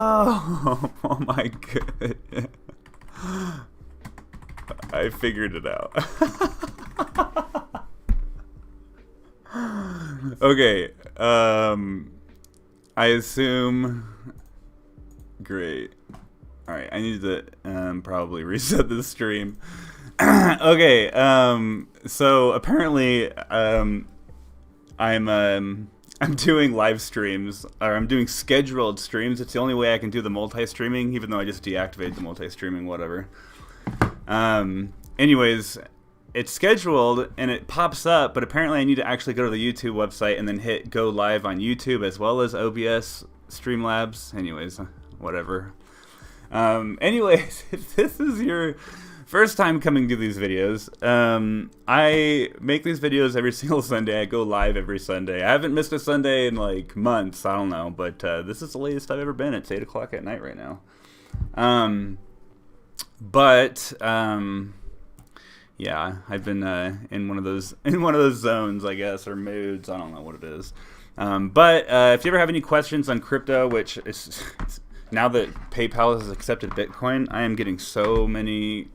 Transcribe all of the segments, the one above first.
Oh, oh my god. I figured it out. Okay, I assume... Great. Alright, I need to probably reset the stream. Okay, so apparently I'm doing live streams, or I'm doing scheduled streams. It's the only way I can do the multi-streaming, even though I just deactivated the multi-streaming, whatever. Anyways, it's scheduled and it pops up, but apparently I need to actually go to the YouTube website and then hit go live on YouTube as well as OBS Streamlabs. Anyways, whatever. Anyways, if this is your first time coming to these videos, I make these videos every single Sunday. I go live every Sunday. I haven't missed a Sunday in like months. I don't know, but this is the latest I've ever been. It's 8 o'clock at night right now. Yeah, I've been in one of those zones, I guess, or moods. I don't know what it is. But if you ever have any questions on crypto, which is now that PayPal has accepted Bitcoin, I am getting so many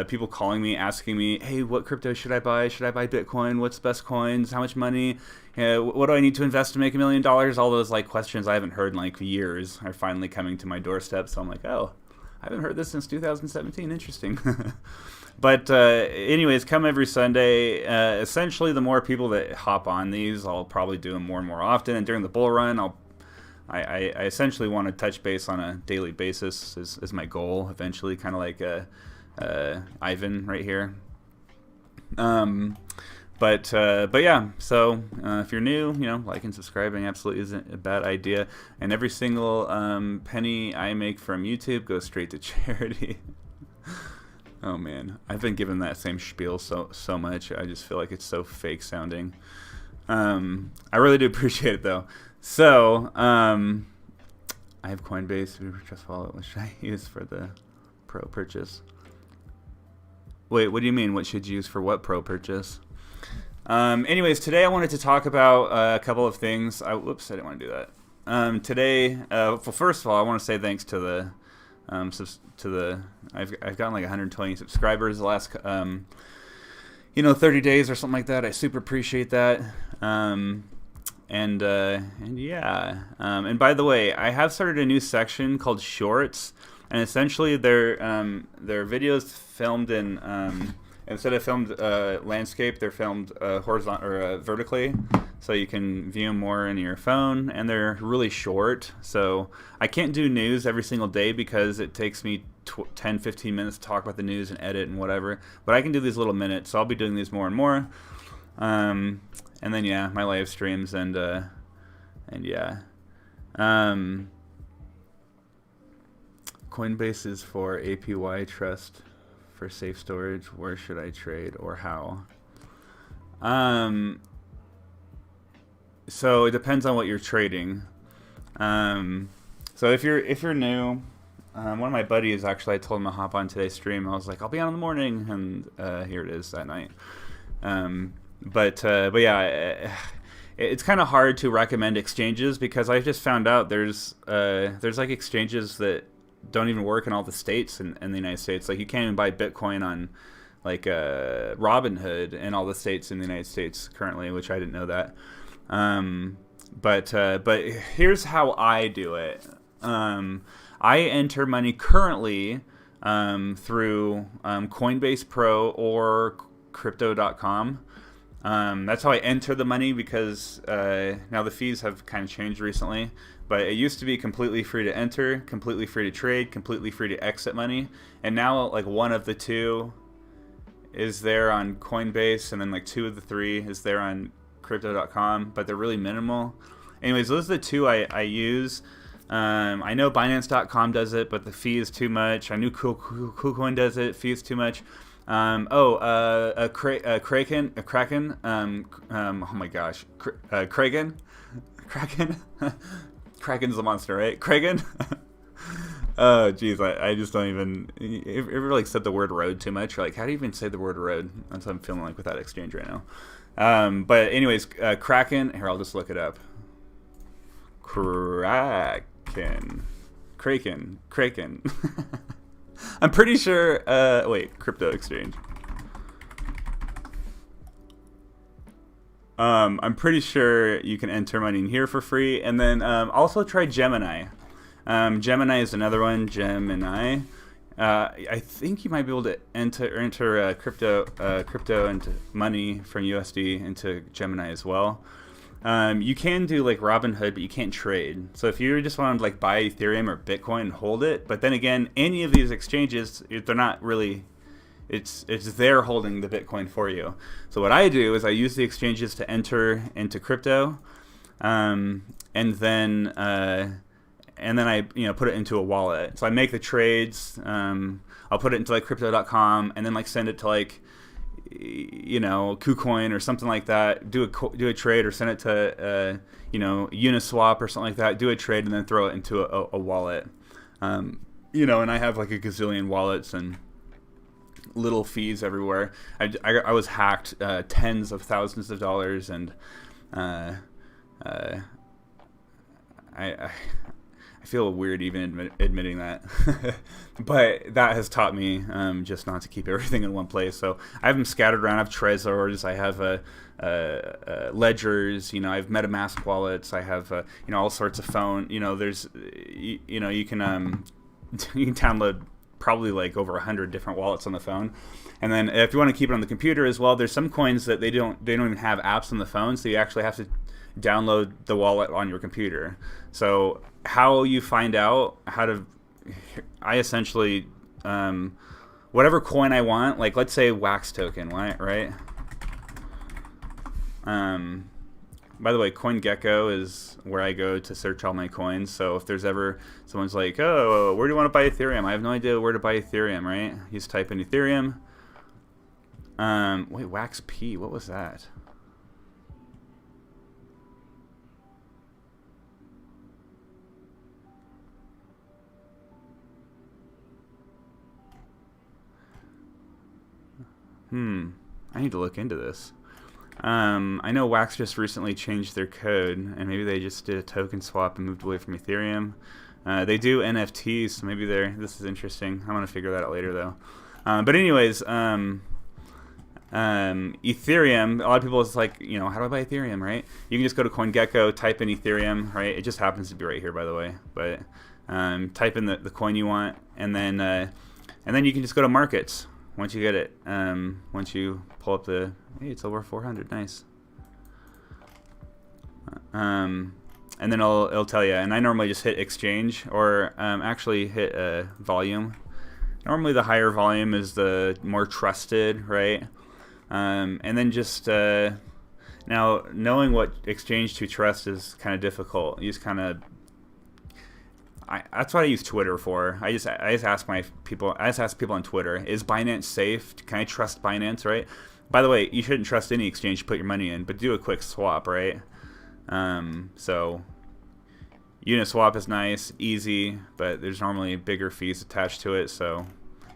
people calling me, asking me, hey, what crypto should I buy? Should I buy Bitcoin? What's the best coins? How much money? What do I need to invest to make $1 million? All those like questions I haven't heard in like years are finally coming to my doorstep. So I'm like, oh, I haven't heard this since 2017. Interesting. But anyways, come every Sunday. Essentially, the more people that hop on these, I'll probably do them more and more often. And during the bull run, I essentially want to touch base on a daily basis is my goal eventually, kind of like Ivan right here. But yeah, so if you're new, you know, liking, subscribing absolutely isn't a bad idea. And every single penny I make from YouTube goes straight to charity. Oh man, I've been given that same spiel so much. I just feel like it's so fake sounding. I really do appreciate it though. So I have Coinbase, Trust Wallet. What should I use for the pro purchase? Wait, what do you mean? What should you use for what pro purchase? Anyways, today I wanted to talk about a couple of things. Whoops, I didn't want to do that. Today, well, first of all, I want to say thanks to the I've gotten like 120 subscribers the last 30 days or something like that. I super appreciate that. And yeah. And by the way, I have started a new section called Shorts, and essentially they're videos filmed in instead of filmed landscape, they're filmed horizontal or vertically, so you can view them more in your phone, and they're really short. So I can't do news every single day because it takes me 10-15 minutes to talk about the news and edit and whatever. But I can do these little minutes, so I'll be doing these more and more. And then yeah, my live streams and yeah. Coinbase is for APY trust for safe storage. Where should I trade or how? So it depends on what you're trading. So if you're new, one of my buddies actually, I told him to hop on today's stream. I was like, I'll be on in the morning, and here it is that night. But yeah, it's kind of hard to recommend exchanges because I just found out there's like exchanges that don't even work in all the states in the United States. Like you can't even buy Bitcoin on like Robinhood in all the states in the United States currently, which I didn't know that. But here's how I do it. I enter money currently through Coinbase Pro or Crypto.com. That's how I enter the money because now the fees have kind of changed recently. But it used to be completely free to enter, completely free to trade, completely free to exit money. And now like one of the two is there on Coinbase, and then like 2 of the 3 is there on Crypto.com, but they're really minimal. Anyways, those are the 2 I use. I know Binance.com does it, but the fee is too much. I knew KuCoin does it, fee is too much. Kraken. Oh my gosh, Kraken. Kraken's the monster, right? Kraken. Oh, geez, I just don't even. Ever like said the word road too much? Or like, how do you even say the word road? That's what I'm feeling like with that exchange right now. But anyways, Kraken. Here, I'll just look it up. Kraken. Kraken. I'm pretty sure. Wait, crypto exchange. I'm pretty sure you can enter money in here for free, and then also try Gemini. Gemini is another one. Gemini. I think you might be able to enter crypto into money from USD into Gemini as well. You can do like Robinhood, but you can't trade. So if you just want to like buy Ethereum or Bitcoin and hold it, but then again, any of these exchanges, they're not really. It's they're holding the Bitcoin for you. So what I do is I use the exchanges to enter into crypto, and then I put it into a wallet. So I make the trades. I'll put it into like crypto.com and then like send it to like KuCoin or something like that. Do a trade or send it to Uniswap or something like that. Do a trade and then throw it into a wallet. And I have like a gazillion wallets and little fees everywhere. I was hacked tens of thousands of dollars, and I feel weird even admitting that. But that has taught me just not to keep everything in one place. So I have them scattered around. I have Trezors. I have ledgers. I have MetaMask wallets. I have all sorts of phone. There's you can download probably like over 100 different wallets on the phone. And then if you want to keep it on the computer as well, there's some coins that they don't even have apps on the phone, so you actually have to download the wallet on your computer. So how you find out how to, I essentially whatever coin I want, like let's say Wax token, right? By the way, CoinGecko is where I go to search all my coins. So if there's ever someone's like, oh, where do you want to buy Ethereum? I have no idea where to buy Ethereum, right? You just type in Ethereum. Wait, Wax P, what was that? I need to look into this. I know Wax just recently changed their code, and maybe they just did a token swap and moved away from Ethereum. They do NFTs, so maybe this is interesting. I'm going to figure that out later, though. But anyways, Ethereum, a lot of people is like, how do I buy Ethereum, right? You can just go to CoinGecko, type in Ethereum, right? It just happens to be right here, by the way. But type in the coin you want, and then you can just go to markets. Once you get it, once you pull up hey, it's over 400, nice. And then it'll tell you. And I normally just hit exchange, or actually hit volume. Normally the higher volume is the more trusted, right? And then just now knowing what exchange to trust is kind of difficult. You just kind of that's what I use Twitter for. I just ask people on Twitter, is Binance safe? Can I trust Binance, right? By the way, you shouldn't trust any exchange you put your money in, but do a quick swap, right? So Uniswap is nice, easy, but there's normally bigger fees attached to it. So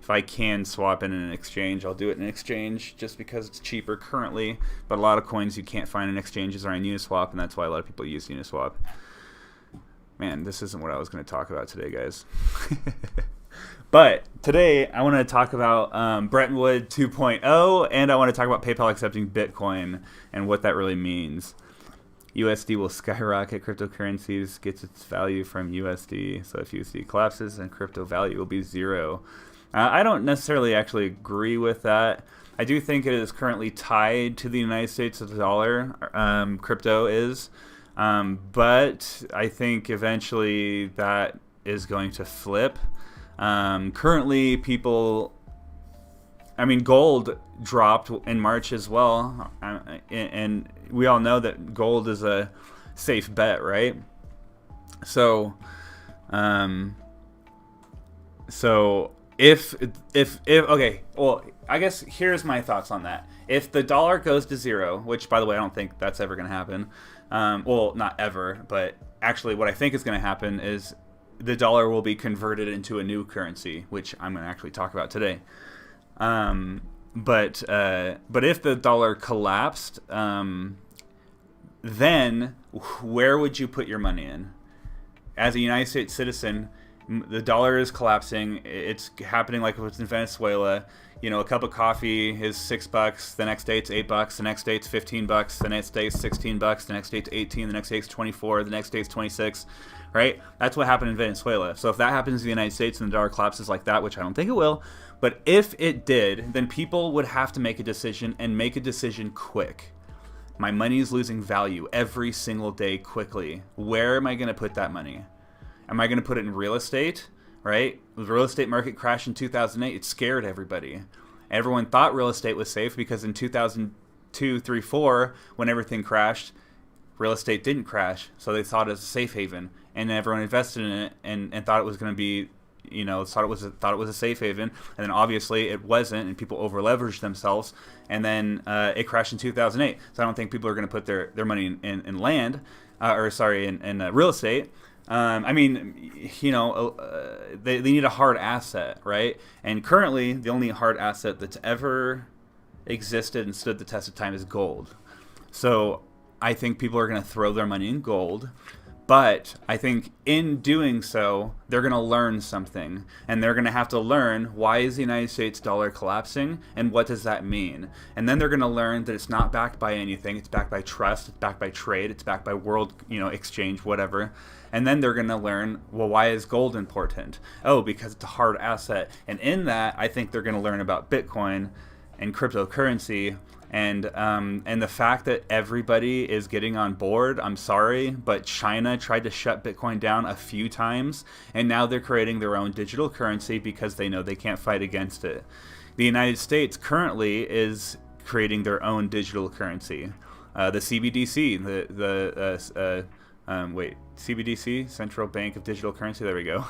if I can swap in an exchange, I'll do it in an exchange just because it's cheaper currently. But a lot of coins you can't find in exchanges are on Uniswap, and that's why a lot of people use Uniswap. Man, this isn't what I was going to talk about today, guys. But today I want to talk about Bretton Woods 2.0, and I want to talk about PayPal accepting Bitcoin and what that really means. USD will skyrocket. Cryptocurrencies gets its value from USD. So if USD collapses, then crypto value will be zero. I don't necessarily actually agree with that. I do think it is currently tied to the United States dollar. Crypto is. But I think eventually that is going to flip. Currently, gold dropped in March as well. And we all know that gold is a safe bet, right? So if okay, well, I guess here's my thoughts on that. If the dollar goes to zero, which by the way, I don't think that's ever going to happen. Well, not ever, but actually what I think is going to happen is the dollar will be converted into a new currency, which I'm going to actually talk about today. But if the dollar collapsed, then where would you put your money in? As a United States citizen, The dollar is collapsing. It's happening like it was in Venezuela. You know, a cup of coffee is $6. The next day it's $8. The next day it's $15. The next day it's $16. The next day it's 18. The next day it's 24. The next day it's 26. Right? That's what happened in Venezuela. So if that happens in the United States and the dollar collapses like that, which I don't think it will, but if it did, then people would have to make a decision, and make a decision quick. My money is losing value every single day quickly. Where am I going to put that money? Am I going to put it in real estate? Right? The real estate market crashed in 2008. It scared everybody. Everyone thought real estate was safe because in 2002, 3, 4, when everything crashed, real estate didn't crash. So they thought it was a safe haven, and everyone invested in it and thought it was going to be, you know, thought it was a safe haven. And then obviously it wasn't, and people over leveraged themselves. And then it crashed in 2008. So I don't think people are going to put their money in land, in real estate. I mean, you know, they need a hard asset, right? And currently, the only hard asset that's ever existed and stood the test of time is gold. So I think people are going to throw their money in gold. But I think in doing so, they're going to learn something. And they're going to have to learn, why is the United States dollar collapsing? And what does that mean? And then they're going to learn that it's not backed by anything. It's backed by trust. It's backed by trade. It's backed by world, you know, exchange, whatever. And then they're going to learn, well, why is gold important? Oh, because it's a hard asset. And in that, I think they're going to learn about Bitcoin and cryptocurrency. And the fact that everybody is getting on board, I'm sorry, but China tried to shut Bitcoin down a few times, and now they're creating their own digital currency because they know they can't fight against it. The United States currently is creating their own digital currency. The CBDC, CBDC, Central Bank of Digital Currency, there we go.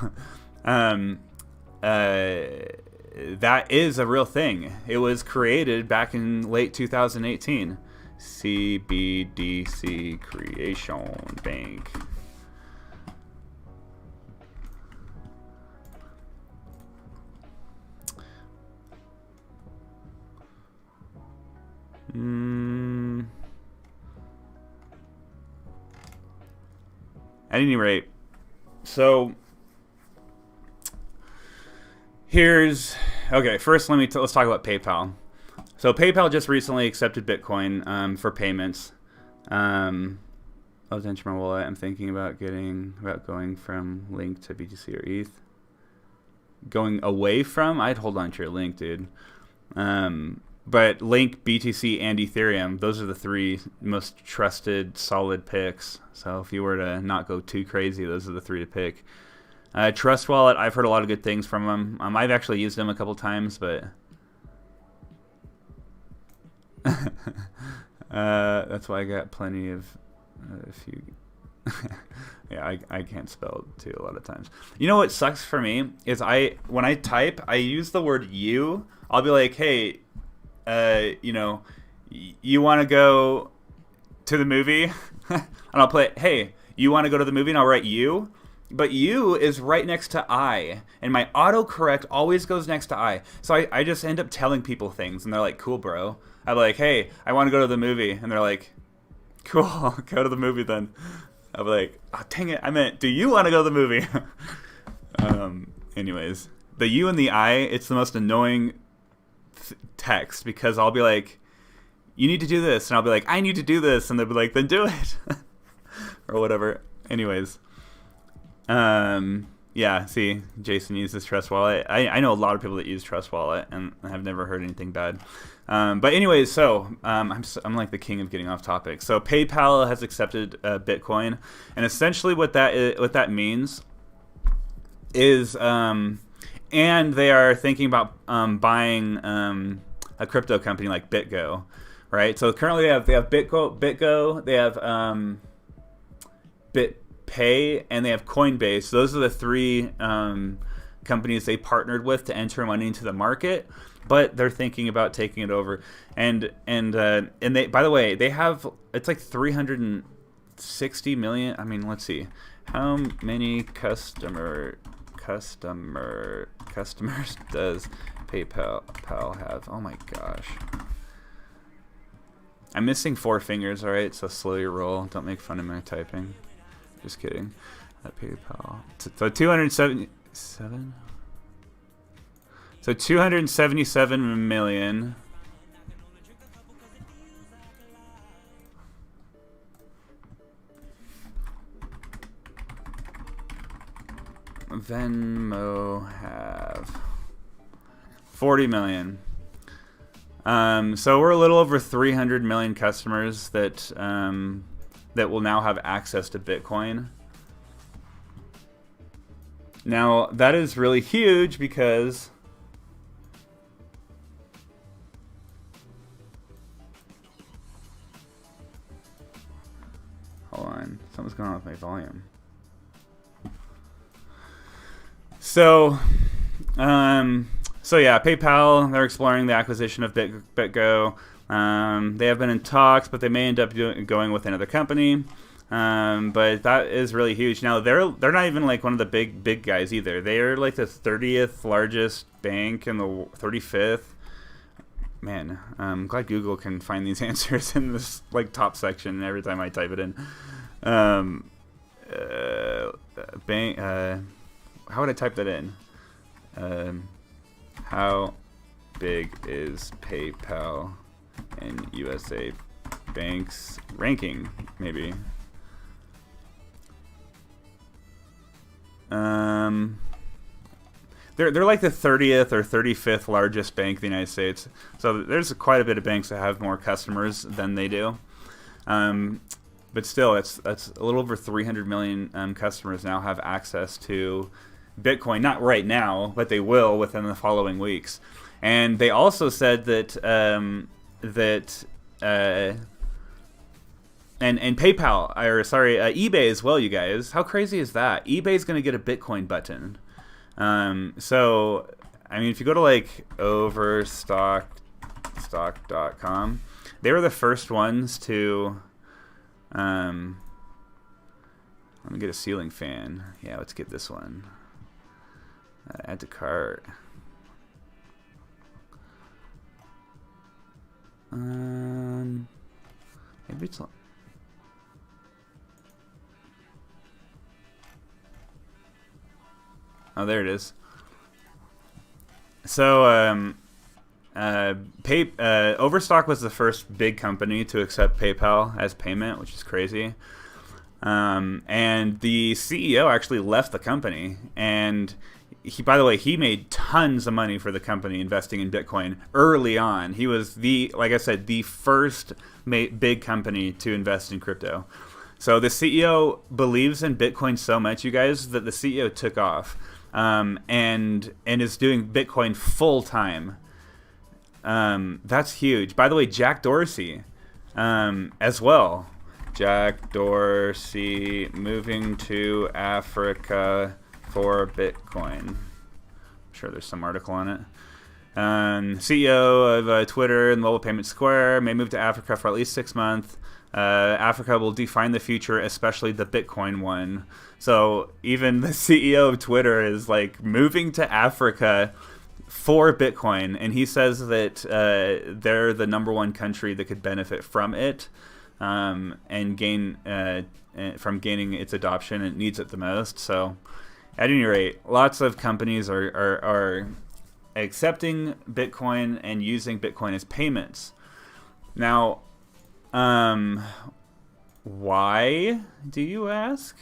That is a real thing. It was created back in late 2018. CBDC Creation Bank. At any rate, so first let's talk about PayPal. So PayPal just recently accepted Bitcoin for payments. I'll enter my wallet. I'm thinking about going from Link to BTC or ETH. Going away from? I'd hold on to your Link, dude. But Link, BTC, and Ethereum, those are the three most trusted, solid picks. So if you were to not go too crazy, those are the three to pick. Trust Wallet, I've heard a lot of good things from them. I've actually used them a couple times, but that's why I got plenty of a few. Yeah, I can't spell too a lot of times. You know what sucks for me is when I type, I use the word you. I'll be like, hey, you want to go to the movie? And I'll put, hey, you want to go to the movie? And I'll write you. But you is right next to I. And my autocorrect always goes next to I. So I just end up telling people things. And they're like, cool, bro. I'm like, hey, I want to go to the movie. And they're like, cool, go to the movie then. I'll be like, oh, dang it, I meant, do you want to go to the movie? Anyways, the you and the I, it's the most annoying text because I'll be like, you need to do this. And I'll be like, I need to do this. And they'll be like, then do it. Or whatever. Anyways. Yeah, see, Jason uses Trust Wallet. I know a lot of people that use Trust Wallet, and I have never heard anything bad. But anyways, so I'm like the king of getting off topic. So PayPal has accepted Bitcoin, and essentially what that means is, and they are thinking about buying a crypto company like BitGo, right? So currently they have BitGo, they have BitPay, and they have Coinbase. Those are the three companies they partnered with to enter money into the market, but they're thinking about taking it over. And they, by the way, they have, it's like 360 million. I mean, let's see, how many customers does PayPal have? Oh my gosh, I'm missing 4 fingers. All right, so slow your roll. Don't make fun of my typing. Just kidding. PayPal. So 7. So 277 million. Venmo have 40 million. So we're a little over 300 million customers that that will now have access to Bitcoin. Now that is really huge because hold on, something's going on with my volume. So yeah, PayPal, they're exploring the acquisition of BitGo. They have been in talks, but they may end up going with another company. But that is really huge. Now they're not even like one of the big guys either. They are like the 30th largest bank and the 35th. Man, I'm glad Google can find these answers in this like top section every time I type it in. Bank. How would I type that in? How big is PayPal and USA banks ranking? Maybe. They're like the 30th or 35th largest bank in the United States. So there's quite a bit of banks that have more customers than they do. But still, that's a little over 300 million customers now have access to Bitcoin. Not right now, but they will within the following weeks. And they also said that and PayPal, or sorry, eBay as well, you guys. How crazy is that? eBay's going to get a Bitcoin button. So, I mean, if you go to like overstock.com, they were the first ones to, let me get a ceiling fan. Yeah, let's get this one. Add to cart. Maybe it's. Oh, there it is. So, Overstock was the first big company to accept PayPal as payment, which is crazy. And the CEO actually left the company, and by the way, he made tons of money for the company investing in Bitcoin early on. He was like I said, the first big company to invest in crypto. So the CEO believes in Bitcoin so much, you guys, that the CEO took off, and is doing Bitcoin full time. That's huge. By the way, Jack Dorsey, as well. Jack Dorsey moving to Africa for Bitcoin. I'm sure there's some article on it. CEO of Twitter and Mobile Payment Square may move to Africa for at least 6 months. Africa will define the future, especially the Bitcoin one. So even the CEO of Twitter is like moving to Africa for Bitcoin, and he says that they're the number one country that could benefit from it, and gain from gaining its adoption. It needs it the most. So at any rate, lots of companies are accepting Bitcoin and using Bitcoin as payments. Now, why, do you ask?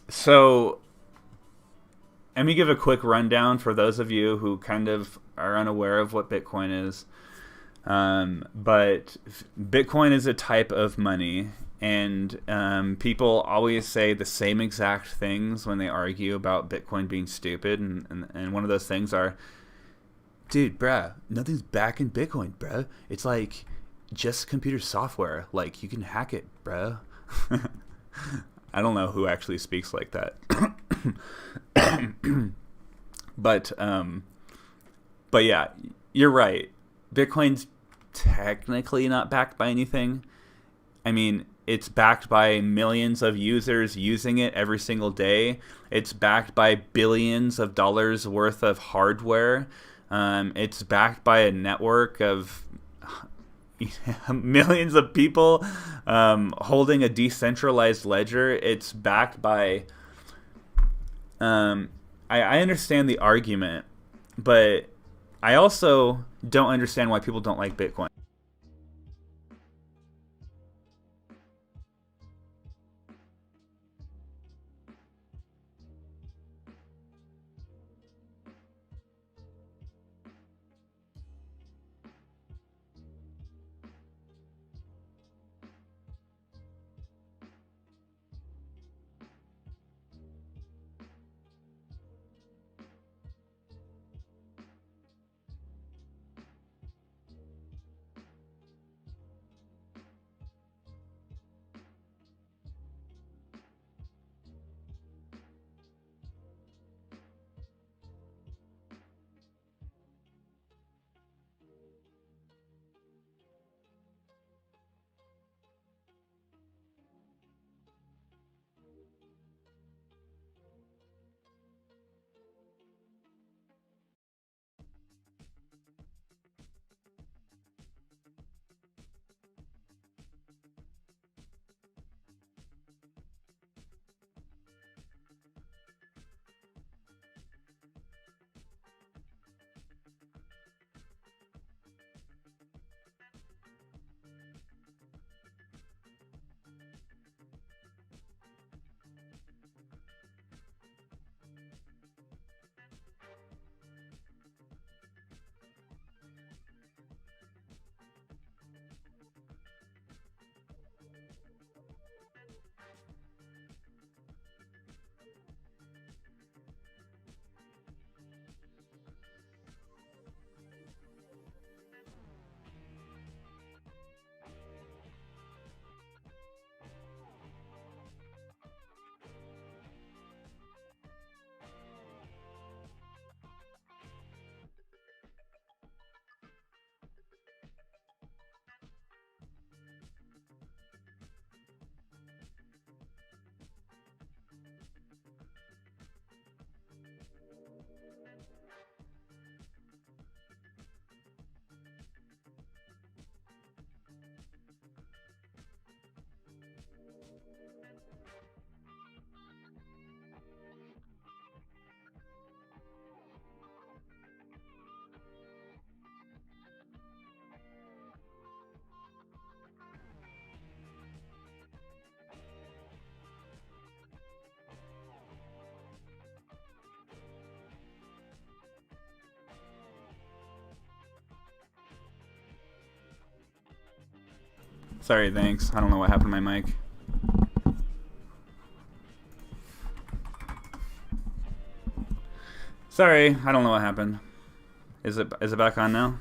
So let me give a quick rundown for those of you who kind of are unaware of what Bitcoin is. But Bitcoin is a type of money, and people always say the same exact things when they argue about Bitcoin being stupid. And one of those things are, dude, bruh, nothing's backing Bitcoin, bruh. It's like just computer software. Like, you can hack it, bruh. I don't know who actually speaks like that. But yeah, you're right. Bitcoin's technically not backed by anything. I mean, it's backed by millions of users using it every single day. It's backed by billions of dollars worth of hardware. It's backed by a network of millions of people holding a decentralized ledger. It's backed by I understand the argument, but I also don't understand why people don't like Bitcoin. Sorry, thanks. I don't know what happened to my mic. Sorry, I don't know what happened. Is it back on now?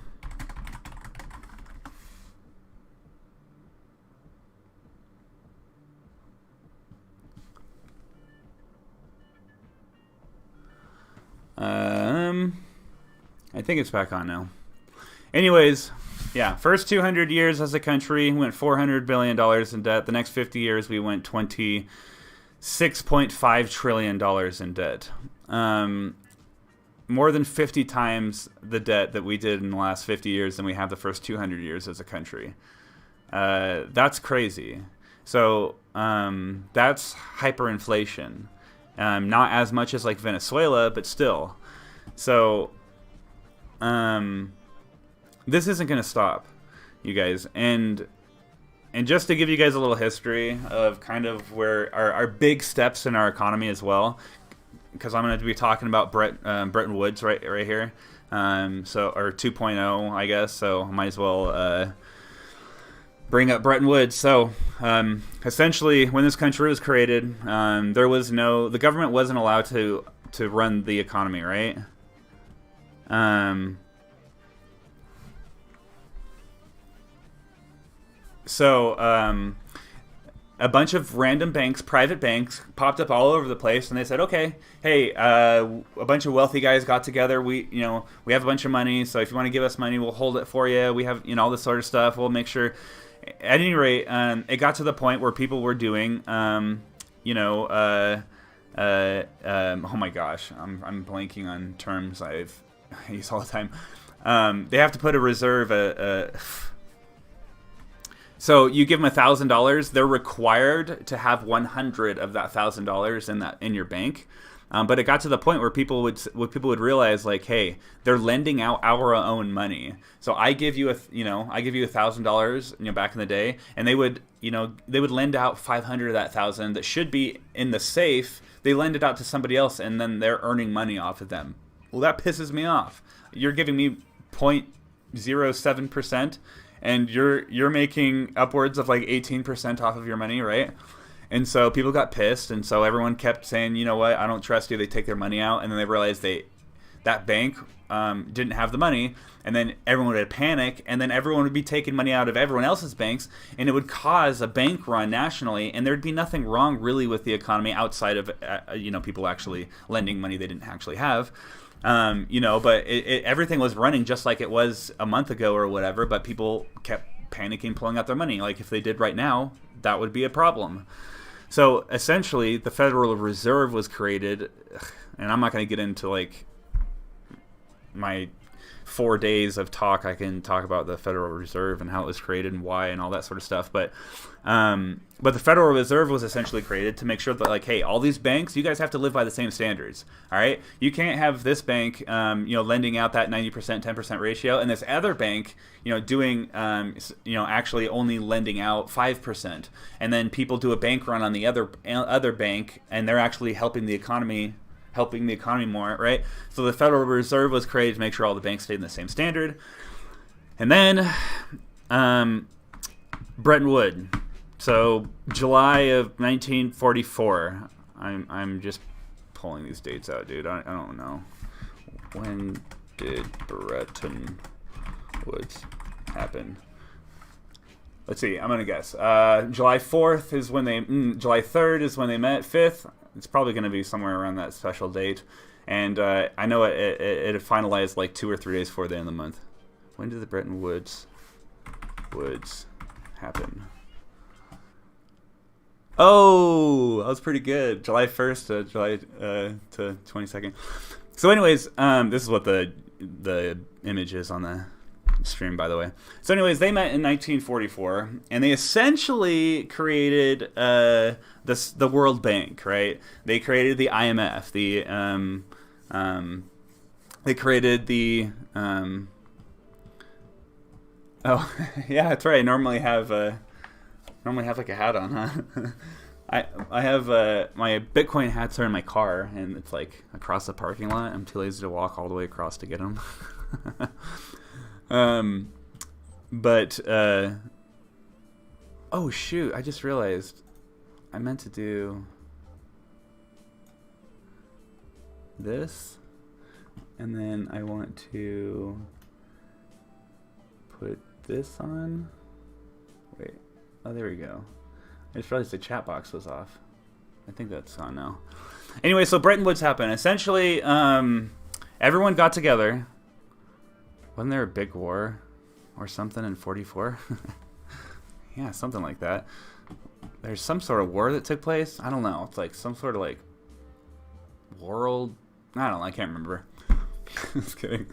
I think it's back on now. Anyways, yeah, first 200 years as a country, we went $400 billion in debt. The next 50 years, we went $26.5 trillion in debt. More than 50 times the debt that we did in the last 50 years than we have the first 200 years as a country. That's crazy. So that's hyperinflation. Not as much as like Venezuela, but still. So this isn't going to stop, you guys. And just to give you guys a little history of kind of where our big steps in our economy as well, because I'm going to be talking about Bretton Woods right here, or 2.0, I guess. So I might as well bring up Bretton Woods. So essentially, when this country was created, the government wasn't allowed to run the economy, right? So a bunch of random banks, private banks, popped up all over the place, and they said, "Okay, hey, a bunch of wealthy guys got together. We have a bunch of money, so if you want to give us money, we'll hold it for you. We have all this sort of stuff. We'll make sure." At any rate, it got to the point where people were doing, oh my gosh, I'm blanking on terms I use all the time. They have to put a reserve. So you give them $1,000, they're required to have 100 of that $1,000 in your bank. But it got to the point where people would realize, like, hey, they're lending out our own money. So I give you $1,000, back in the day, and they would lend out 500 of that 1,000 that should be in the safe. They lend it out to somebody else, and then they're earning money off of them. Well, that pisses me off. You're giving me 0.07%, and you're making upwards of like 18% off of your money, right? And so people got pissed, and so everyone kept saying, you know what, I don't trust you. They take their money out, and then they realized that bank didn't have the money, and then everyone would panic, and then everyone would be taking money out of everyone else's banks, and it would cause a bank run nationally, and there'd be nothing wrong really with the economy outside of people actually lending money they didn't actually have. But everything was running just like it was a month ago or whatever, but people kept panicking, pulling out their money. Like if they did right now, that would be a problem. So essentially, the Federal Reserve was created, and I'm not going to get into like my 4 days of talk. I can talk about the Federal Reserve and how it was created and why and all that sort of stuff. But the Federal Reserve was essentially created to make sure that, like, hey, all these banks, you guys have to live by the same standards. All right, you can't have this bank, lending out that 90%, 10% ratio, and this other bank, doing, actually only lending out 5%, and then people do a bank run on the other bank, and they're actually helping the economy more, right? So the Federal Reserve was created to make sure all the banks stayed in the same standard. And then Bretton Woods. So July of 1944. I'm just pulling these dates out, dude. I don't know. When did Bretton Woods happen? Let's see. I'm gonna guess. July 4th is when they. July 3rd is when they met. 5th. It's probably going to be somewhere around that special date. And I know it finalized like 2 or 3 days before the end of the month. When did the Bretton Woods happen? Oh, that was pretty good. July 1st to 22nd. So anyways, this is what the image is on the stream, by the way. So anyways, they met in 1944, and they essentially created the World Bank, right? They created the IMF. They created the oh yeah, that's right. I normally have like a hat on, huh? I have my Bitcoin hats are in my car, and it's like across the parking lot. I'm too lazy to walk all the way across to get them. Oh shoot, I just realized I meant to do this, and then I want to put this on. Wait, oh, there we go. I just realized the chat box was off. I think that's on now. Anyway, so Bretton Woods happened. Essentially, everyone got together. Wasn't there a big war or something in 44? Yeah, something like that. There's some sort of war that took place. I don't know. It's like some sort of like world. I don't know. I can't remember. Just kidding.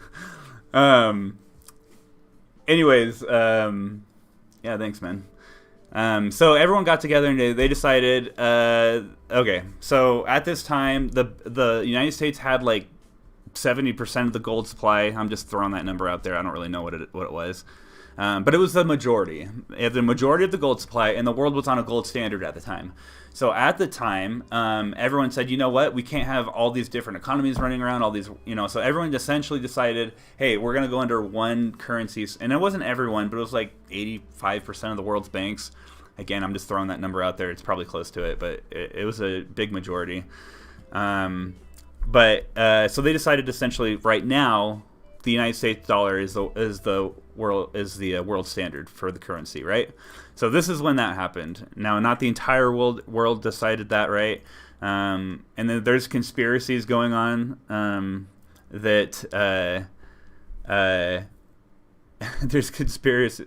Anyways, yeah, thanks, man. So everyone got together and they decided, okay, so at this time, the United States had like 70% of the gold supply. I'm just throwing that number out there. I don't really know what it was. But it was the majority. It had the majority of the gold supply, and the world was on a gold standard at the time. So at the time, everyone said, you know what? We can't have all these different economies running around, all these, so everyone essentially decided, hey, we're going to go under one currency. And it wasn't everyone, but it was like 85% of the world's banks. Again, I'm just throwing that number out there. It's probably close to it, but it was a big majority. So they decided essentially right now, the United States dollar is the world standard for the currency, right? So this is when that happened. Now, not the entire world decided that, right? And then there's conspiracies going on that there's conspiracy.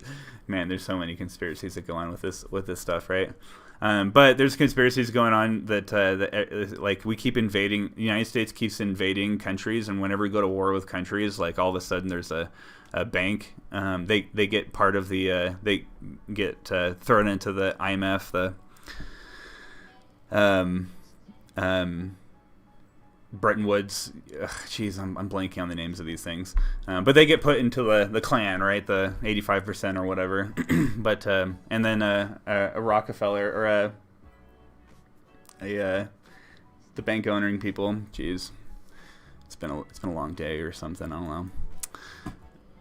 Man, there's so many conspiracies that go on with this stuff, right? But there's conspiracies going on that like we keep invading. The United States keeps invading countries, and whenever we go to war with countries, like all of a sudden there's a bank. They get part of the they get thrown into the IMF. Bretton Woods. Jeez, I'm blanking on the names of these things. But they get put into the clan, right? The 85% or whatever. But and then a Rockefeller or the bank owning people. Jeez, it's been a long day or something. I don't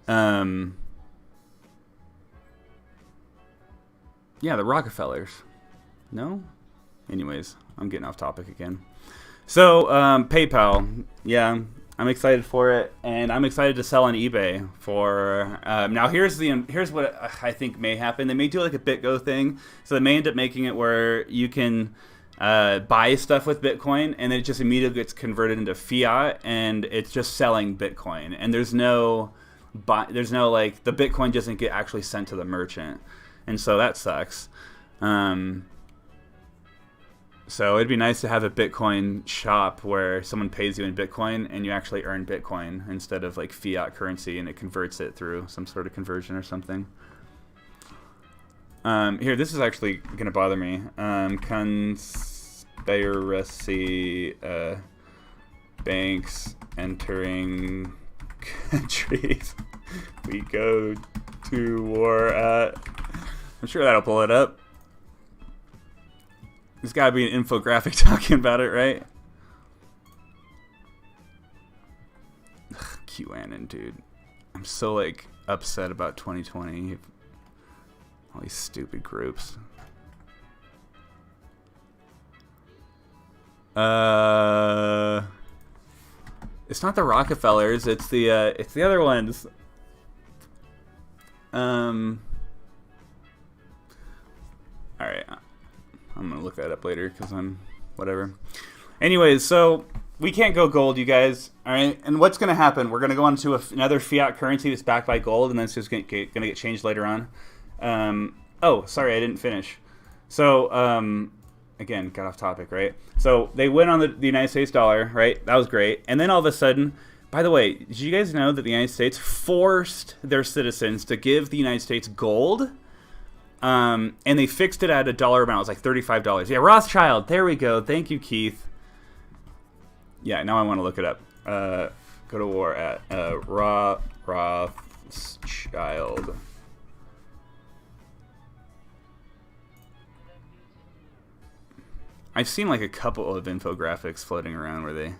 know. Yeah, the Rockefellers. No? Anyways, I'm getting off topic again. So, PayPal. Yeah, I'm excited for it, and I'm excited to sell on eBay for... now, here's what I think may happen. They may do like a BitGo thing, so they may end up making it where you can buy stuff with Bitcoin, and then it just immediately gets converted into fiat, and it's just selling Bitcoin. And there's no like, the Bitcoin doesn't get actually sent to the merchant. And so that sucks. So it'd be nice to have a Bitcoin shop where someone pays you in Bitcoin and you actually earn Bitcoin instead of like fiat currency, and it converts it through some sort of conversion or something. Here, this is actually going to bother me. Conspiracy banks entering countries we go to war at. I'm sure that'll pull it up. There's got to be an infographic talking about it, right? Ugh, QAnon, dude. I'm so, like, upset about 2020. All these stupid groups. It's not the Rockefellers. It's the other ones. Alright, I'm going to look that up later because I'm whatever. Anyways, so we can't go gold, you guys. Alright, and what's going to happen? We're going to go on to another fiat currency that's backed by gold, and then it's just going to get changed later on. Oh, sorry, I didn't finish. So, again, got off topic, right? So they went on the United States dollar, right? That was great. And then all of a sudden, by the way, did you guys know that the United States forced their citizens to give the United States gold? And they fixed it at a dollar amount. It was like $35. Yeah, Rothschild. There we go. Thank you, Keith. Yeah, now I want to look it up. Go to war at Rothschild. I've seen like a couple of infographics floating around where they...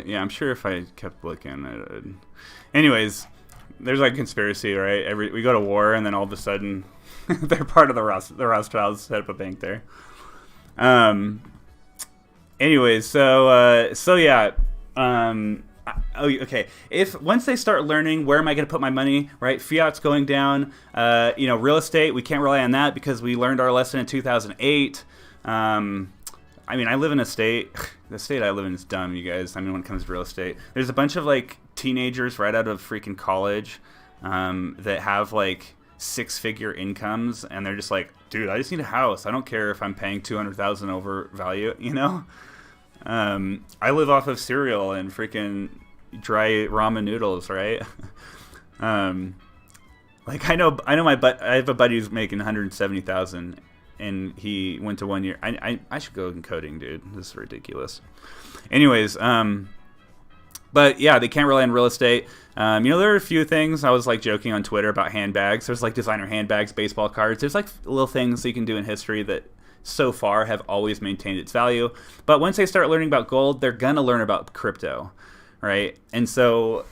yeah, I'm sure if I kept looking at it. Anyways, there's like conspiracy, right? We go to war, and then all of a sudden, they're part of the Rothschilds set up a bank there. Anyways, so yeah. Okay. If once they start learning where am I going to put my money, right? Fiat's going down. Real estate, we can't rely on that because we learned our lesson in 2008. I mean, I live in a state. The state I live in is dumb, you guys. I mean, when it comes to real estate, there's a bunch of like teenagers right out of freaking college that have like 6-figure incomes, and they're just like, dude, I just need a house. I don't care if I'm paying $200,000 over value. You know, I live off of cereal and freaking dry ramen noodles, right? Like I know I have a buddy who's making $170,000. And he went to 1 year. I should go in coding, dude. This is ridiculous. Anyways, but yeah, they can't rely on real estate. There are a few things. I was like joking on Twitter about handbags. There's like designer handbags, baseball cards. There's like little things you can do in history that so far have always maintained its value. But once they start learning about gold, they're gonna learn about crypto, right? And so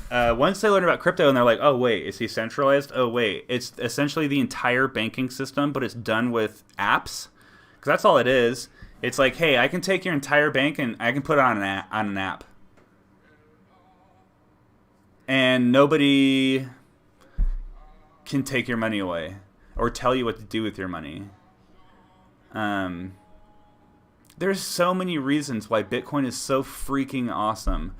once they learn about crypto and they're like, oh, wait, it's decentralized? Oh, wait, it's essentially the entire banking system, but it's done with apps? Because that's all it is. It's like, hey, I can take your entire bank and I can put it on an app. And nobody can take your money away or tell you what to do with your money. There's so many reasons why Bitcoin is so freaking awesome.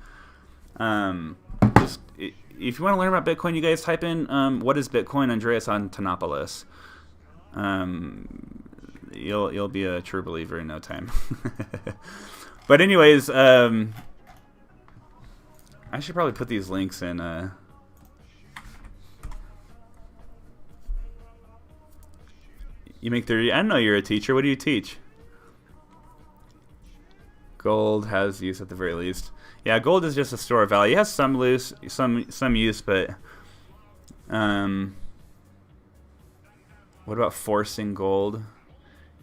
If you want to learn about Bitcoin, you guys type in what is Bitcoin, Andreas Antonopoulos. You'll be a true believer in no time. But anyways, I should probably put these links in. You make 30. I don't know you're a teacher. What do you teach? Gold has use at the very least. Yeah, gold is just a store of value. It has some use, but what about forcing gold?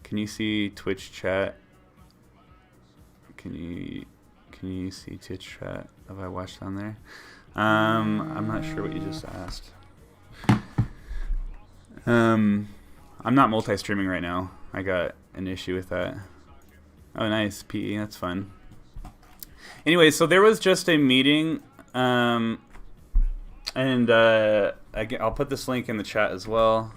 Can you see Twitch chat? Can you see Twitch chat? Have I watched on there? I'm not sure what you just asked. I'm not multi-streaming right now. I got an issue with that. Oh, nice. PE. That's fun. Anyway, so there was just a meeting, and I'll put this link in the chat as well.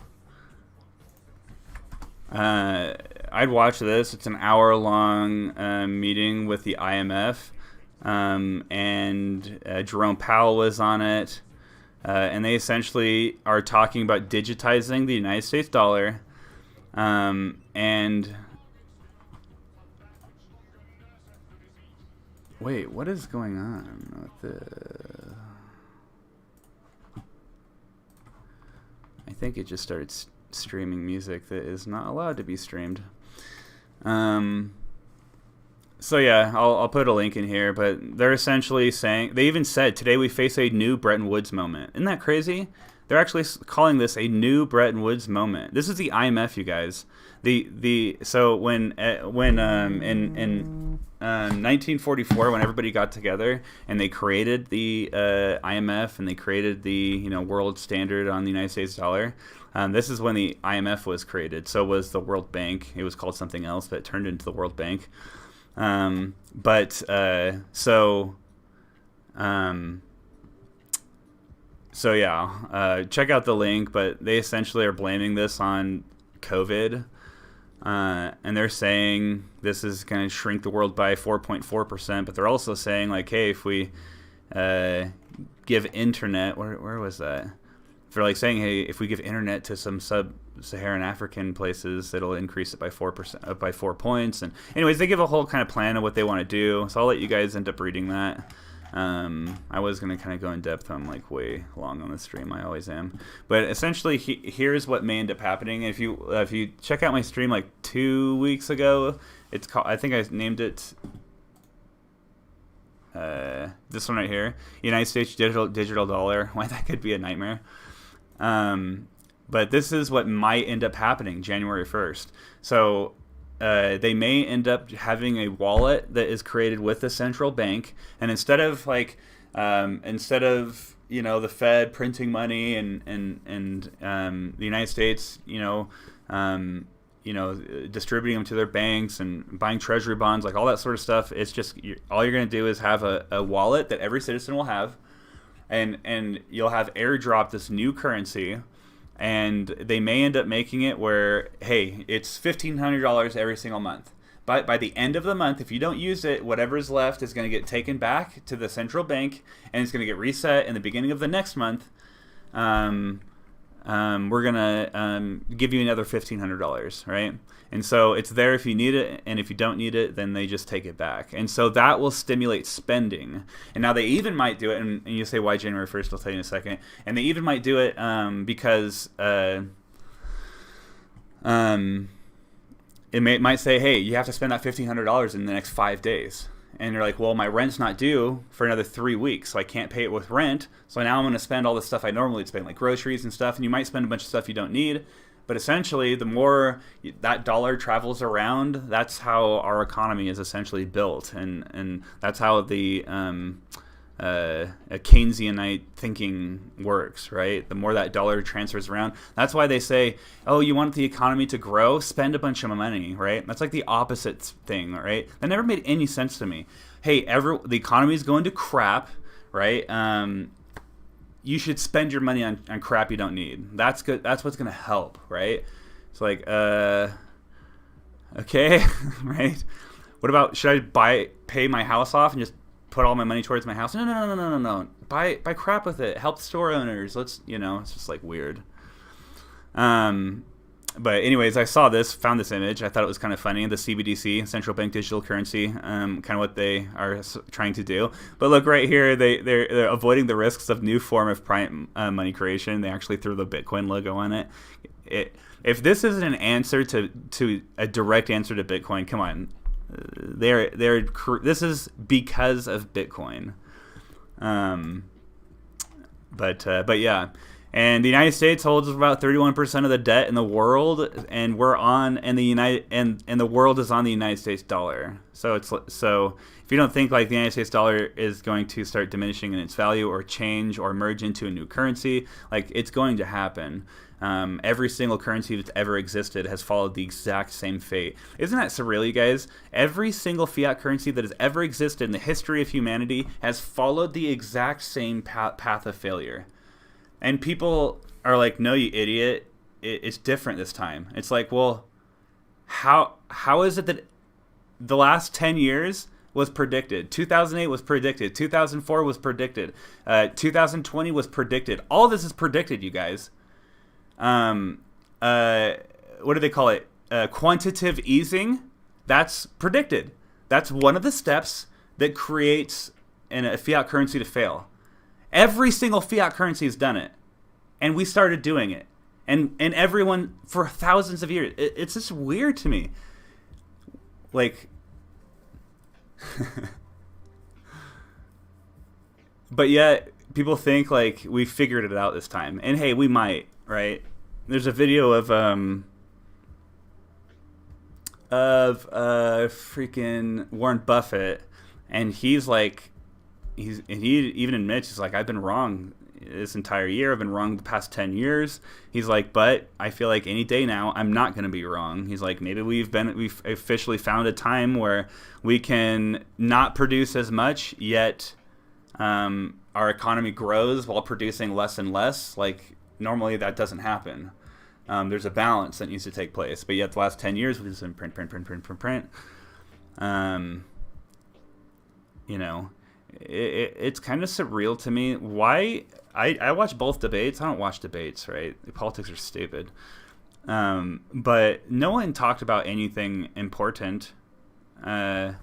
I'd watch this. It's an hour-long meeting with the IMF, and Jerome Powell was on it. And they essentially are talking about digitizing the United States dollar, and wait, what is going on with the? I think it just started streaming music that is not allowed to be streamed. So yeah, I'll put a link in here, but they're essentially saying, they even said, today we face a new Bretton Woods moment. Isn't that crazy? They're actually calling this a new Bretton Woods moment. This is the IMF, you guys. So when in 1944, when everybody got together and they created the IMF and they created the world standard on the United States dollar, this is when the IMF was created. So was the World Bank. It was called something else, but it turned into the World Bank. So yeah, check out the link, but they essentially are blaming this on COVID, and they're saying this is going to shrink the world by 4.4%, but they're also saying, like, hey, if we give internet, where was that? They're like saying, hey, if we give internet to some sub-Saharan African places, it'll increase it by 4%, by 4 points. And anyways, they give a whole kind of plan of what they want to do. So I'll let you guys end up reading that. I was going to kind of go in depth. I'm like way long on the stream. I always am. But essentially, here's what may end up happening. If you check out my stream like 2 weeks ago, it's called, I think I named it this one right here, United States digital dollar. Why that could be a nightmare. But this is what might end up happening January 1st. So they may end up having a wallet that is created with the central bank, and instead of the Fed printing money and the United States distributing them to their banks and buying treasury bonds, like all that sort of stuff, it's just all you're going to do is have a wallet that every citizen will have, and you'll have airdrop this new currency. And they may end up making it where, hey, it's $1,500 every single month. But by the end of the month, if you don't use it, whatever's left is going to get taken back to the central bank, and it's going to get reset in the beginning of the next month. We're going to give you another $1,500, right? And so it's there if you need it, and if you don't need it, then they just take it back. And so that will stimulate spending. And now they even might do it, and you say why January 1st, I'll tell you in a second. And they even might do it because it might say, hey, you have to spend that $1,500 in the next 5 days. And you're like, well, my rent's not due for another 3 weeks, so I can't pay it with rent. So now I'm going to spend all the stuff I normally spend, like groceries and stuff. And you might spend a bunch of stuff you don't need. But essentially, the more that dollar travels around, that's how our economy is essentially built. And that's how the Keynesianite thinking works, right? The more that dollar transfers around. That's why they say, oh, you want the economy to grow? Spend a bunch of money, right? That's like the opposite thing, right? That never made any sense to me. Hey, the economy is going to crap, right? You should spend your money on crap you don't need. That's good. That's what's going to help, right? It's like, okay, right? What about, should I pay my house off and just put all my money towards my house? No. Buy crap with it. Help store owners. It's just like weird. But anyways, I saw this, found this image. I thought it was kind of funny. The CBDC, central bank digital currency, kind of what they are trying to do. But look right here, they're avoiding the risks of new form of private money creation. They actually threw the Bitcoin logo on it. If this isn't an answer to a direct answer to Bitcoin, come on. This is because of Bitcoin. But yeah. And the United States holds about 31% of the debt in the world, and the world is on the United States dollar. So if you don't think like the United States dollar is going to start diminishing in its value or change or merge into a new currency, like it's going to happen. Every single currency that's ever existed has followed the exact same fate. Isn't that surreal, you guys? Every single fiat currency that has ever existed in the history of humanity has followed the exact same path of failure. And people are like, no, you idiot. It's different this time. It's like, well, how is it that the last 10 years was predicted? 2008 was predicted. 2004 was predicted. 2020 was predicted. All this is predicted, you guys. What do they call it? Quantitative easing. That's predicted. That's one of the steps that creates a fiat currency to fail. Every single fiat currency has done it, and we started doing it, and everyone for thousands of years. It's just weird to me. Like, but yet people think like we figured it out this time, and hey, we might, right? There's a video of freaking Warren Buffett, and he even admits, he's like, I've been wrong this entire year. I've been wrong the past 10 years. He's like, but I feel like any day now I'm not going to be wrong. He's like, maybe we've officially found a time where we can not produce as much, yet our economy grows while producing less and less. Like, normally that doesn't happen. There's a balance that needs to take place. But yet the last 10 years we've just been print. You know, it's kind of surreal to me. Why? I watch both debates. I don't watch debates, right? Politics are stupid. But no one talked about anything important. I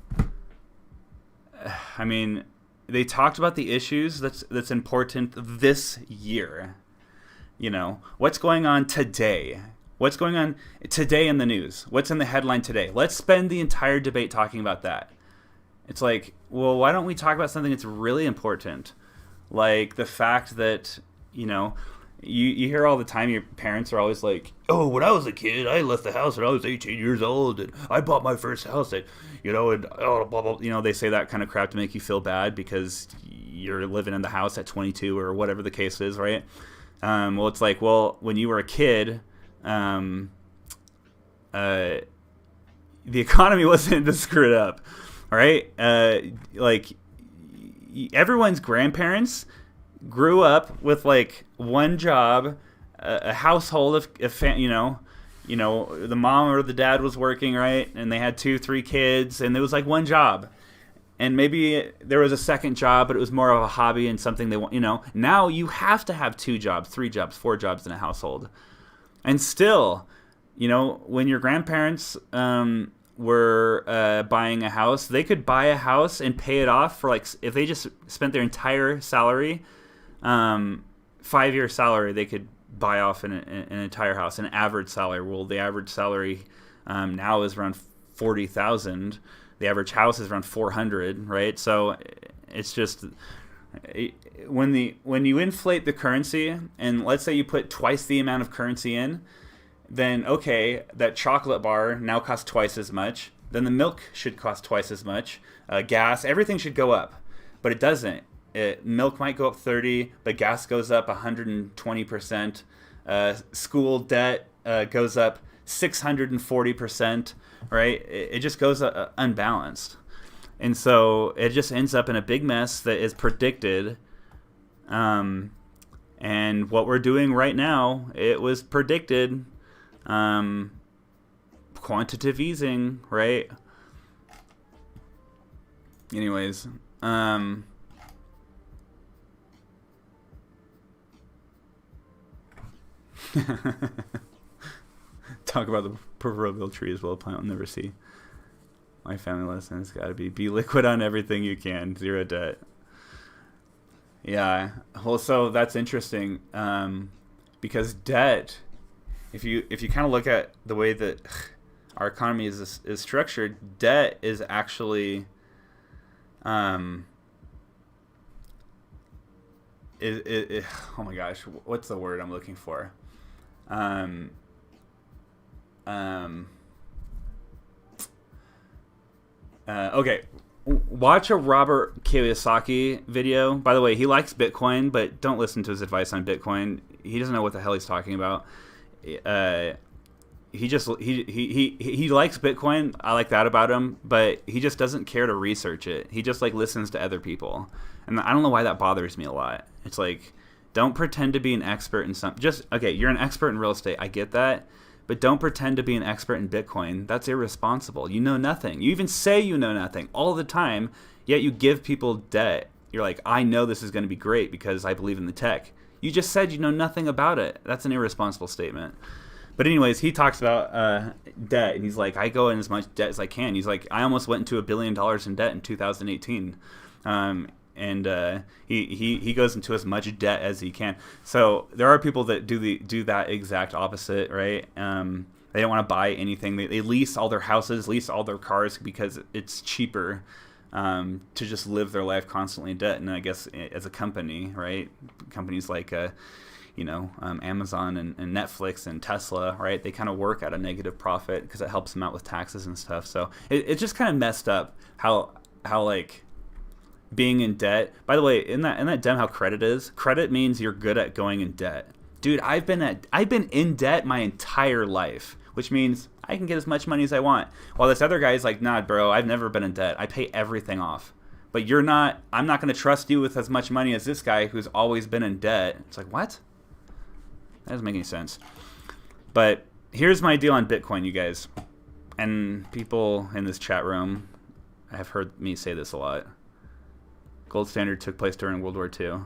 mean, they talked about the issues that's important this year. You know, what's going on today? What's going on today in the news? What's in the headline today? Let's spend the entire debate talking about that. It's like, well, why don't we talk about something that's really important? Like the fact that, you know, you hear all the time your parents are always like, oh, when I was a kid, I left the house when I was 18 years old, and I bought my first house, and, you know, and blah, blah, you know, they say that kind of crap to make you feel bad because you're living in the house at 22 or whatever the case is, right? Well, it's like, well, when you were a kid, the economy wasn't this screwed up. All right, like everyone's grandparents grew up with like one job, a household of you know, the mom or the dad was working, right, and they had 2-3 kids, and there was like one job, and maybe there was a second job, but it was more of a hobby and something they want. You know, now you have to have 2 jobs, 3 jobs, 4 jobs in a household, and still, you know, when your grandparents were buying a house, they could buy a house and pay it off for, like, if they just spent their entire salary, 5-year salary, they could buy off an entire house, an average salary. Well, the average salary now is around $40,000. The average house is around $400, right? So it's just when you inflate the currency, and let's say you put twice the amount of currency in, then okay, that chocolate bar now costs twice as much. Then the milk should cost twice as much. Gas, everything should go up, but it doesn't. Milk might go up 30, but gas goes up 120%. School debt goes up 640%. Right? It just goes unbalanced, and so it just ends up in a big mess that is predicted. And what we're doing right now, it was predicted. Quantitative easing, right? Anyways, talk about the proverbial trees we'll plant will never see. My family lesson has got to be liquid on everything you can. Zero debt. Yeah. Well, so that's interesting because debt, if you kind of look at the way that our economy is structured, debt is actually oh my gosh, what's the word I'm looking for? Okay, watch a Robert Kiyosaki video. By the way, he likes Bitcoin, but don't listen to his advice on Bitcoin. He doesn't know what the hell he's talking about. He likes Bitcoin. I like that about him, but he just doesn't care to research it. He just like listens to other people, and I don't know why that bothers me a lot. It's like, don't pretend to be an expert in something. Just okay, you're an expert in real estate. I get that. But don't pretend to be an expert in Bitcoin. That's irresponsible. You know nothing. You even say you know nothing all the time, yet you give people debt. You're like, I know this is going to be great because I believe in the tech. You just said you know nothing about it. That's an irresponsible statement. But anyways, he talks about debt, and he's like, I go in as much debt as I can. He's like, I almost went into $1 billion in debt in 2018. And he goes into as much debt as he can. So there are people that do that exact opposite, right? They don't want to buy anything. They lease all their houses, lease all their cars because it's cheaper to just live their life constantly in debt. And I guess as a company, right? Companies like Amazon and Netflix and Tesla, right? They kind of work at a negative profit because it helps them out with taxes and stuff. So it's just kind of messed up how like being in debt. By the way, in that dem how credit is, credit means you're good at going in debt. Dude, I've been in debt my entire life, which means I can get as much money as I want. While this other guy's like, nah, bro, I've never been in debt. I pay everything off. But you're not. I'm not going to trust you with as much money as this guy who's always been in debt. It's like, what? That doesn't make any sense. But here's my deal on Bitcoin, you guys, and people in this chat room have heard me say this a lot. Gold standard took place during World War II.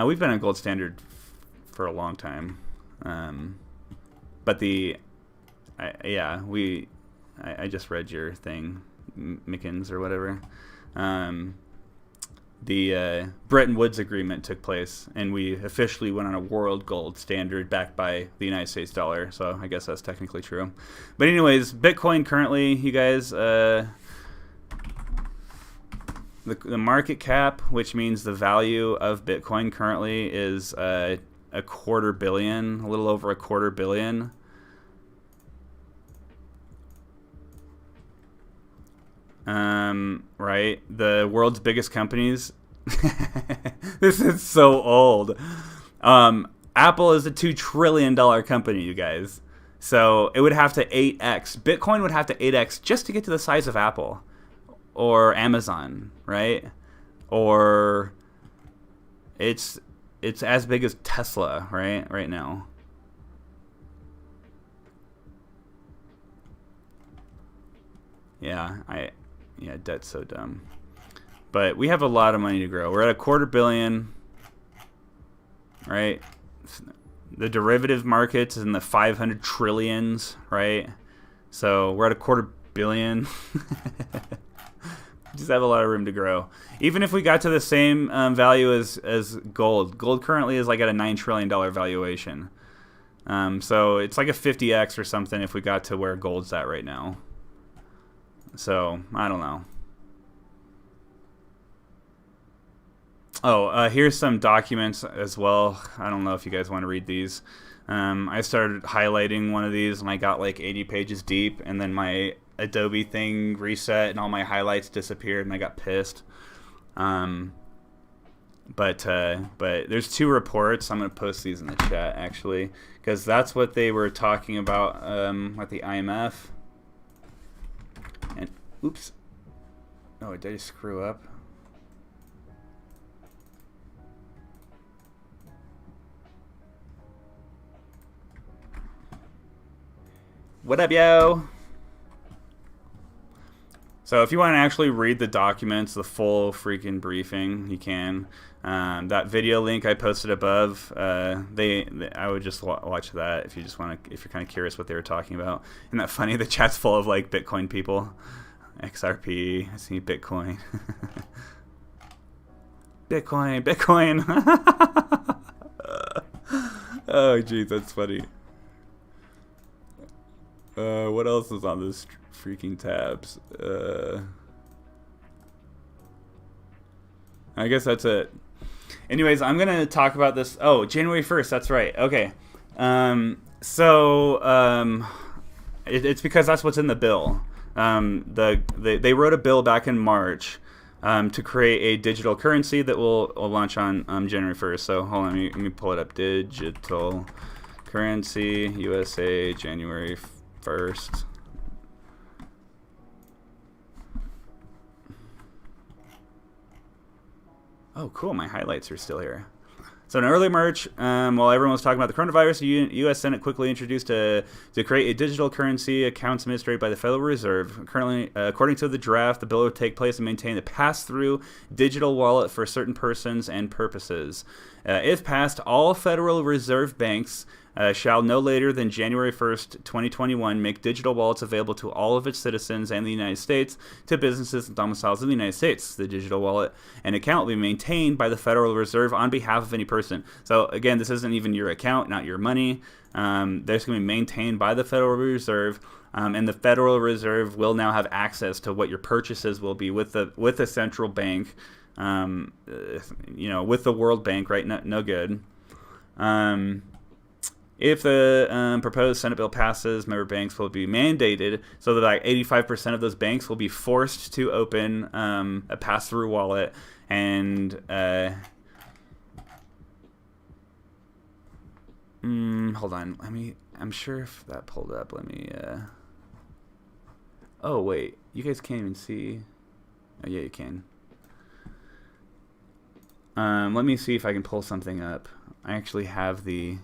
We've been on gold standard for a long time, but I just read your thing, Mickens or whatever. The Bretton Woods agreement took place, and we officially went on a world gold standard backed by the United States dollar. So I guess that's technically true. But anyways, Bitcoin currently, you guys. The market cap, which means the value of Bitcoin currently, is a $250 million, a little over $250 million. Right? The world's biggest companies. This is so old. Apple is a $2 trillion company, you guys. So it would have to 8x. Bitcoin would have to 8x just to get to the size of Apple. Or Amazon, right? Or it's as big as Tesla, right now. Yeah, debt's so dumb. But we have a lot of money to grow. We're at $250 million, right? The derivative markets is in the 500 trillions, right? So we're at $250 million. Just have a lot of room to grow. Even if we got to the same value as gold. Gold currently is like at a $9 trillion valuation. So it's like a 50x or something if we got to where gold's at right now. So, I don't know. Oh, here's some documents as well. I don't know if you guys want to read these. I started highlighting one of these and I got like 80 pages deep, and then my Adobe thing reset and all my highlights disappeared and I got pissed. But there's two reports. I'm going to post these in the chat actually, because that's what they were talking about at the IMF. And oops. Oh, did I screw up? What up, yo? So if you want to actually read the documents, the full freaking briefing, you can. That video link I posted above, I would just watch that if you just want to, if you're kind of curious what they were talking about. Isn't that funny? The chat's full of like Bitcoin people. XRP, I see Bitcoin. Bitcoin. Oh, geez, that's funny. What else is on this freaking tabs? I guess that's it. Anyways, I'm going to talk about this. Oh, January 1st. That's right. Okay. It's because that's what's in the bill. They wrote a bill back in March to create a digital currency that will launch on January 1st. So hold on, let me pull it up. Digital currency USA January 1st. Oh, cool. My highlights are still here. So in early March, while everyone was talking about the coronavirus, the U.S. Senate quickly introduced to create a digital currency accounts administered by the Federal Reserve. Currently, according to the draft, the bill would take place and maintain a pass-through digital wallet for certain persons and purposes. If passed, all Federal Reserve banks shall no later than January 1st, 2021, make digital wallets available to all of its citizens and the United States, to businesses and domiciles in the United States. The digital wallet and account will be maintained by the Federal Reserve on behalf of any person. So again, this isn't even your account, not your money. They're going to be maintained by the Federal Reserve, and the Federal Reserve will now have access to what your purchases will be with the central bank, with the World Bank, right? No good. If the proposed Senate bill passes, member banks will be mandated so that like 85% of those banks will be forced to open a pass-through wallet. And hold on, I'm sure if that pulled up, oh wait, you guys can't even see. Oh yeah, you can. Let me see if I can pull something up. I actually have the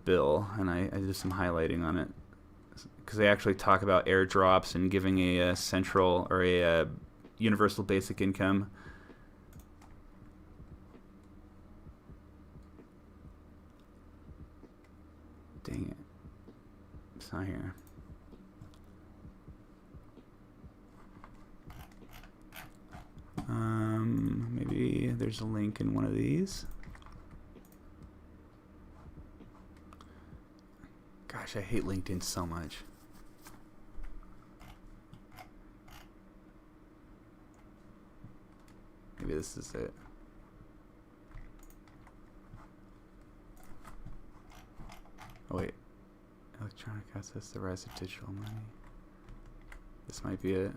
bill, and I did some highlighting on it because they actually talk about airdrops and giving a central or a universal basic income. Dang it, it's not here. Maybe there's a link in one of these. Gosh, I hate LinkedIn so much. Maybe this is it. Oh wait. Electronic assets, the rise of digital money. This might be it.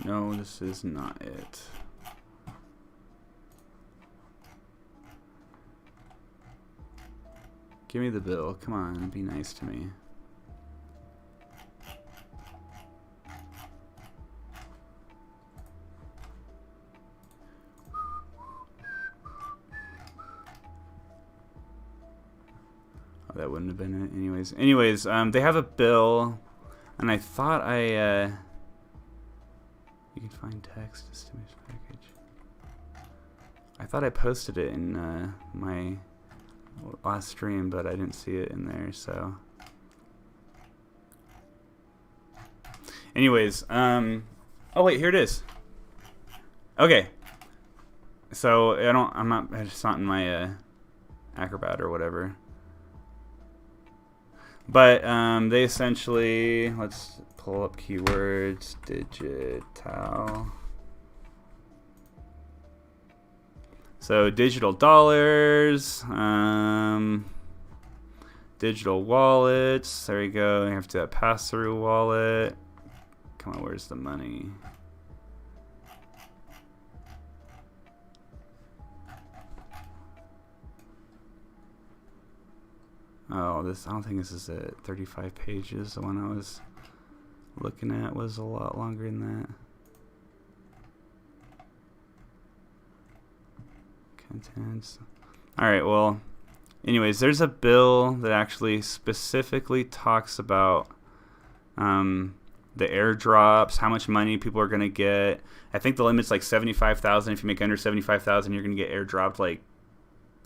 No, this is not it. Give me the bill. Come on, be nice to me. Oh, that wouldn't have been it. Anyways, they have a bill, and I thought you can find text stimulus package. I thought I posted it in my last stream, but I didn't see it in there. So, anyways, oh wait, here it is. Okay, so it's not in my Acrobat or whatever. But they essentially, let's pull up keywords, digital. So digital dollars, digital wallets. There you go. You have to have pass-through wallet. Come on, where's the money? Oh, I don't think this is it. 35 pages. The one I was looking at was a lot longer than that. Contents. All right, well, anyways, there's a bill that actually specifically talks about the airdrops, how much money people are going to get. I think the limit's like 75,000. If you make under 75,000, you're going to get airdropped like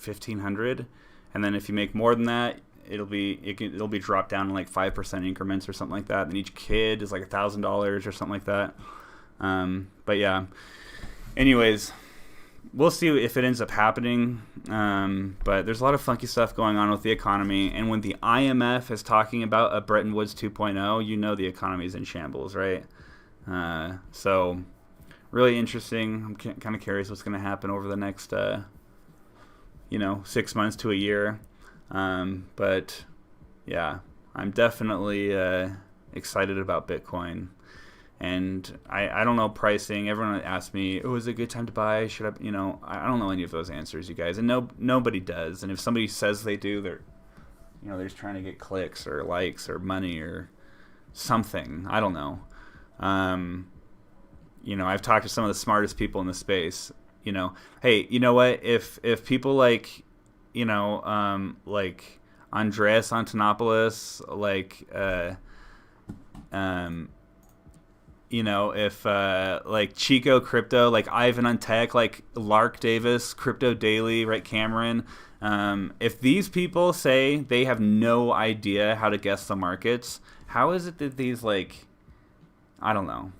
1,500. And then if you make more than that, it'll be dropped down in like 5% increments or something like that. And each kid is like $1,000 or something like that. But yeah, anyways, we'll see if it ends up happening. But there's a lot of funky stuff going on with the economy. And when the IMF is talking about a Bretton Woods 2.0, you know the economy is in shambles, right? So really interesting. I'm kind of curious what's going to happen over the next, 6 months to a year. But yeah, I'm definitely excited about Bitcoin. And I don't know pricing. Everyone asked me, "Oh, is it a good time to buy? Should I?" I don't know any of those answers, you guys, and nobody does. And if somebody says they do, they're just trying to get clicks or likes or money or something. I don't know. I've talked to some of the smartest people in the space. Hey, you know what? If people like Andreas Antonopoulos, if like Chico Crypto, like Ivan on Tech, like Lark Davis, Crypto Daily, right, Cameron, if these people say they have no idea how to guess the markets, how is it that these, I don't know.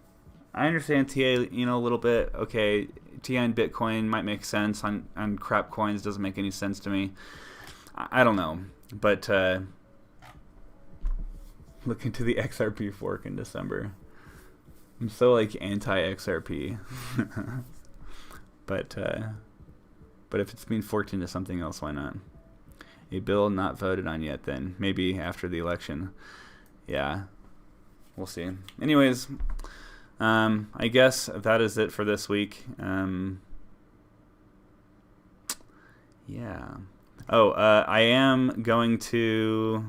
I understand TA, a little bit. Okay, TA and Bitcoin might make sense. On crap coins doesn't make any sense to me. I don't know. But look into the XRP fork in December. I'm so anti-XRP. But if it's being forked into something else, why not? A bill not voted on yet, then maybe after the election. Yeah, we'll see. Anyways, I guess that is it for this week. Yeah. Oh, I am going to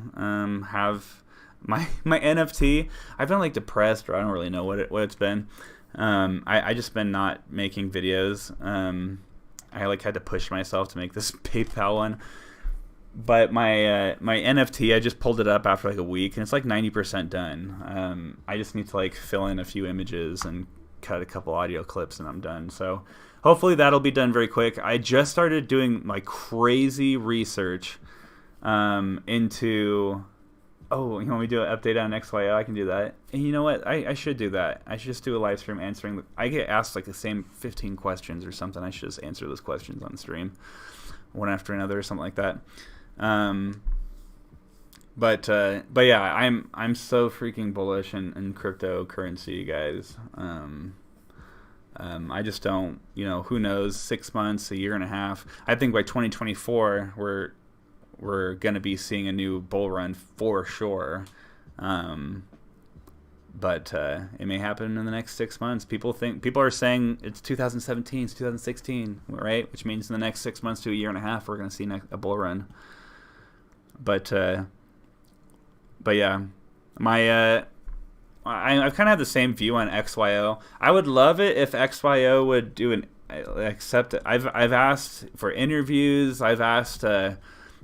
have my NFT. I've been depressed, or I don't really know what it's been. I just been not making videos. I had to push myself to make this PayPal one. But my NFT, I just pulled it up after a week, and it's 90% done. I just need to fill in a few images and cut a couple audio clips, and I'm done. So hopefully that'll be done very quick. I just started doing my crazy research into. Oh, you want me to do an update on XYO? I can do that. And you know what? I should do that. I should just do a live stream answering. I get asked the same 15 questions or something. I should just answer those questions on the stream, one after another or something like that. But yeah, I'm so freaking bullish in cryptocurrency, guys. I just don't, who knows, 6 months, a year and a half. I think by 2024 we're going to be seeing a new bull run for sure. But it may happen in the next 6 months. People are saying it's 2017, it's 2016, right? Which means in the next 6 months to a year and a half, we're going to see a bull run. But yeah, I've kind of had the same view on XYO. I would love it if XYO would do accept it. I've asked for interviews. I've asked,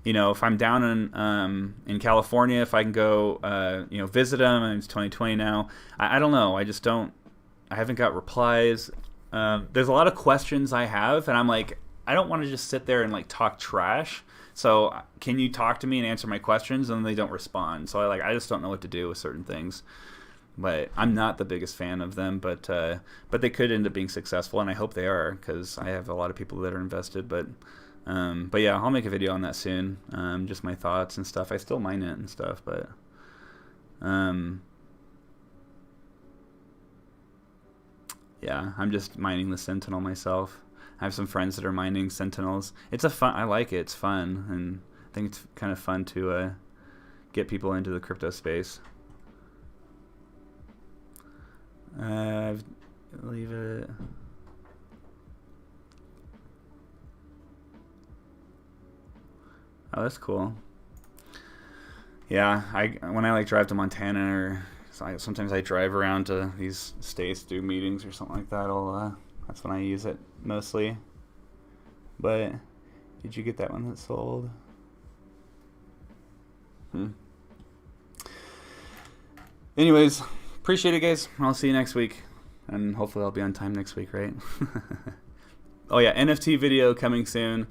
if I'm down in California, if I can go, visit them. And it's 2020 now. I don't know. I haven't got replies. There's a lot of questions I have, and I'm I don't want to just sit there and talk trash. So can you talk to me and answer my questions? And they don't respond. So I just don't know what to do with certain things. But I'm not the biggest fan of them. But they could end up being successful, and I hope they are, because I have a lot of people that are invested. But yeah, I'll make a video on that soon. Just my thoughts and stuff. I still mine it and stuff, but yeah, I'm just mining the Sentinel myself. I have some friends that are mining Sentinels. I like it. It's fun, and I think it's kind of fun to get people into the crypto space. Leave it. Oh, that's cool. Yeah, when I like drive to Montana, or sometimes I drive around to these states, do meetings or something like that. That's when I use it mostly. But did you get that one that sold? Anyways, appreciate it, guys. I'll see you next week, and hopefully I'll be on time next week, right? Oh yeah, NFT video coming soon.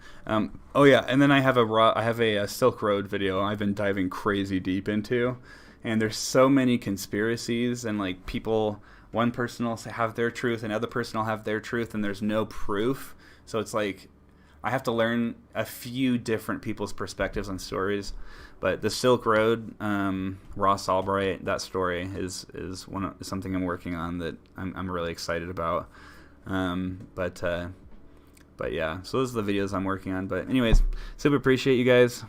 Oh yeah, and then I have a Silk Road video I've been diving crazy deep into, and there's so many conspiracies, and like people, one person will have their truth, another person will have their truth, and there's no proof. So it's like I have to learn a few different people's perspectives on stories. But the Silk Road, Ross Albright, that story is something I'm working on that I'm really excited about. But yeah, so those are the videos I'm working on. But anyways, super appreciate you guys.